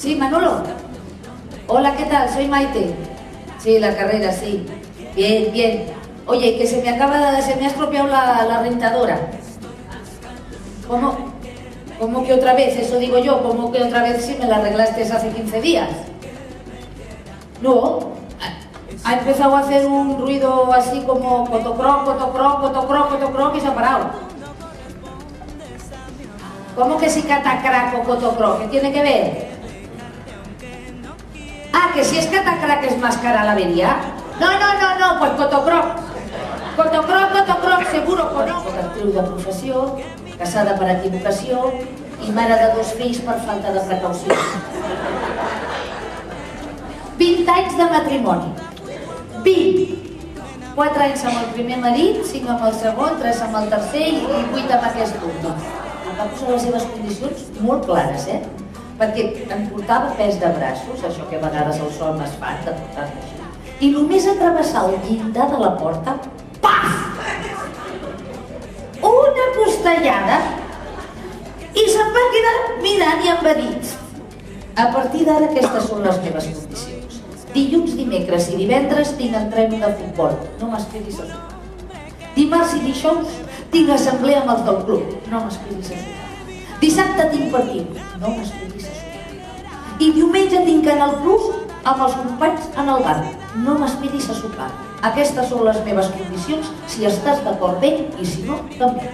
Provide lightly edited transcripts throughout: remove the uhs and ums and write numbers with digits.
Sí, Manolo. Hola, ¿qué tal? Soy Maite. Sí, la carrera, sí. Bien, bien. Oye, que se me ha estropeado la rentadora. ¿Cómo que otra vez? Eso digo yo. ¿Cómo que otra vez si me la arreglaste hace 15 días? No. Ha empezado a hacer un ruido así como cotocroc, cotocroc, cotocroc, cotocroc y se ha parado. ¿Cómo que si catacrac o cotocroc? ¿Qué tiene que ver? Ah, que si es catacrac es más cara la avería. No, pues cotocroc. Cotocroc, seguro que no. Actriu de professió, casada per equivocació i mare de 2 fills per falta de precaució. 20 anys de matrimoni. 20. 4 anys amb el primer marit, 5 amb el segon, 3 amb el tercer i 8 amb aquest últim. Em va posar les seves condicions molt clares, perquè em portava pes de braços, això que a vegades els homes fan, de portar-me així. I només a travessar el llindar de la porta, paf! Una costellada i se'm va quedar mirant i em va dir: a partir d'ara aquestes són les meves condicions. Dilluns, dimecres i divendres tinc entreno de futbol, no m'esperis a sopar. Dimarts i dijous tinc assemblea amb els del club, no m'esperis a sopar. Dissabte tinc partit, no m'esperis a sopar. I diumenge tinc Canal Plus amb els companys en el bar, no m'esperis a sopar. Aquestes són les meves condicions, si estàs d'acord bé i si no, també.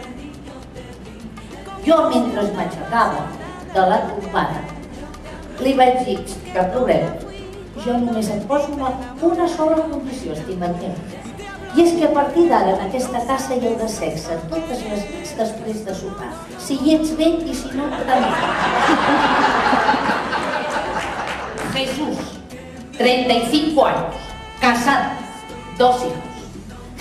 Jo, mentre m'aixecava de la tombada, li vaig dir: cap problema, jo només et poso una sola condició, estimat meu. I és que a partir d'ara en aquesta casa hi haurà sexe totes les nits després de sopar. Si hi ets bé i si no, també. Jesús, 35 años, casado, 2 hijos.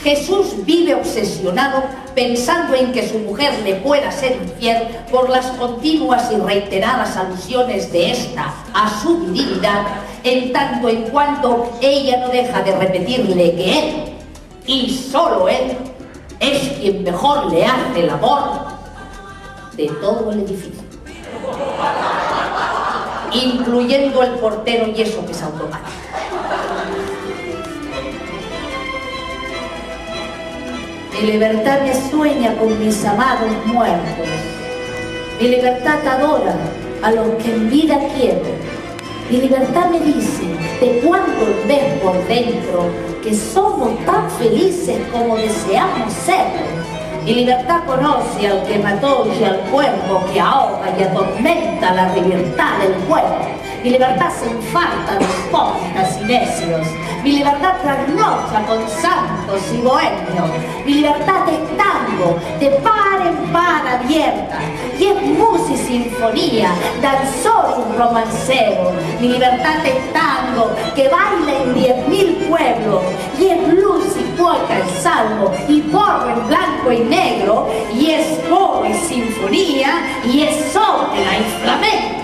Jesús vive obsesionado pensando en que su mujer le pueda ser infiel por las continuas y reiteradas alusiones de esta a su divinidad, en tanto en cuanto ella no deja de repetirle que él, y solo él, es quien mejor le hace el amor de todo el edificio, incluyendo el portero y eso que es automático. Mi libertad me sueña con mis amados muertos. Mi libertad adora a los que en vida quiero. Mi libertad me dice de cuánto ves por dentro que somos tan felices como deseamos ser. Mi libertad conoce al que mató y al cuerpo que ahoga y atormenta la libertad del cuerpo. Mi libertad se infarta de hipócritas y necios. Mi libertad trasnocha con santos y bohemios. Mi libertad es tango, de par en par abierta. Y es música y sinfonía, danzor y romancero. Mi libertad es tango, que baila en 10.000 pueblos. Y es blues y polka en salmo, y porro en blanco y negro. Y es coro y sinfonía, y es ópera y flamenco.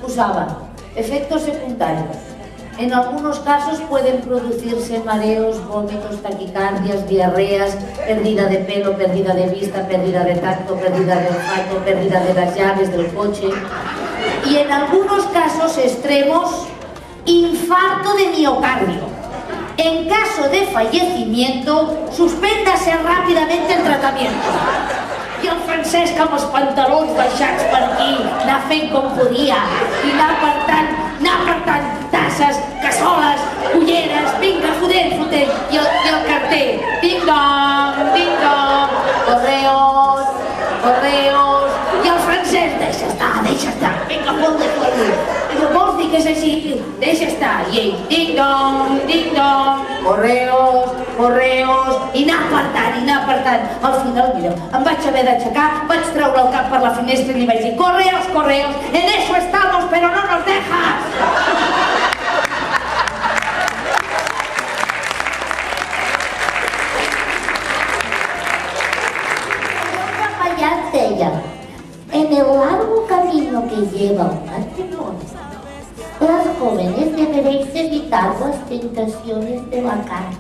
Usaba efectos secundarios. En algunos casos pueden producirse mareos, vómitos, taquicardias, diarreas, pérdida de pelo, pérdida de vista, pérdida de tacto, pérdida de olfato, pérdida de las llaves del coche. Y en algunos casos extremos, infarto de miocardio. En caso de fallecimiento, suspéndase rápidamente el tratamiento. I el Francesc amb els pantalons baixats per aquí, anar fent com podia, i anar apartant tasses, cassoles, culleres, vinga, fotent, i el cartell, ding-dong, correos, i el Francesc, deixa estar, vinga, molt de aquí, i vols dir que és així, deixa estar, i ell, ding-dong, correos, i anar apartant, al final, mira, em vaig haver d'aixecar, vaig treure el cap per la finestra i li vaig dir: correos, en eso estamos, pero no nos dejas. En el largo camino que lleva un matrimonio, las jóvenes deberéis evitar las tentaciones de la carne.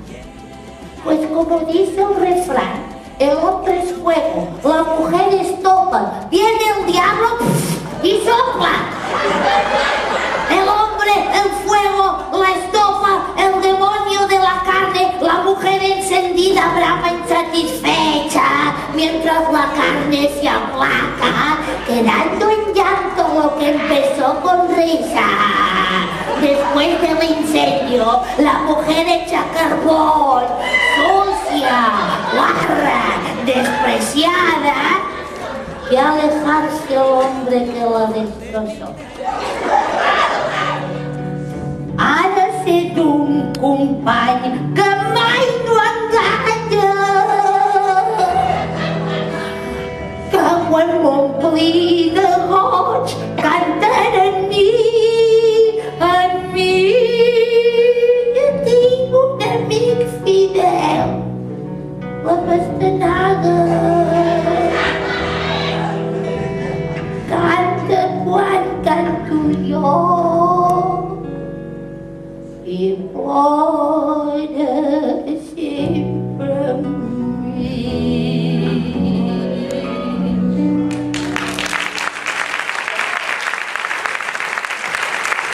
Pues como dice el refrán, el hombre es fuego, la mujer es topa, viene el diablo satisfecha mientras la carne se aplaca, quedando en llanto lo que empezó con risa. Después del incendio, la mujer echa carbón, sucia, guarra, despreciada, y alejarse el hombre que la destrozó. Ha de ser un company que mai no enganya, que quan m'ompli de goig canten en mi. Jo tinc un amic fidel, la pastanaga. Canta quan canto jo i plor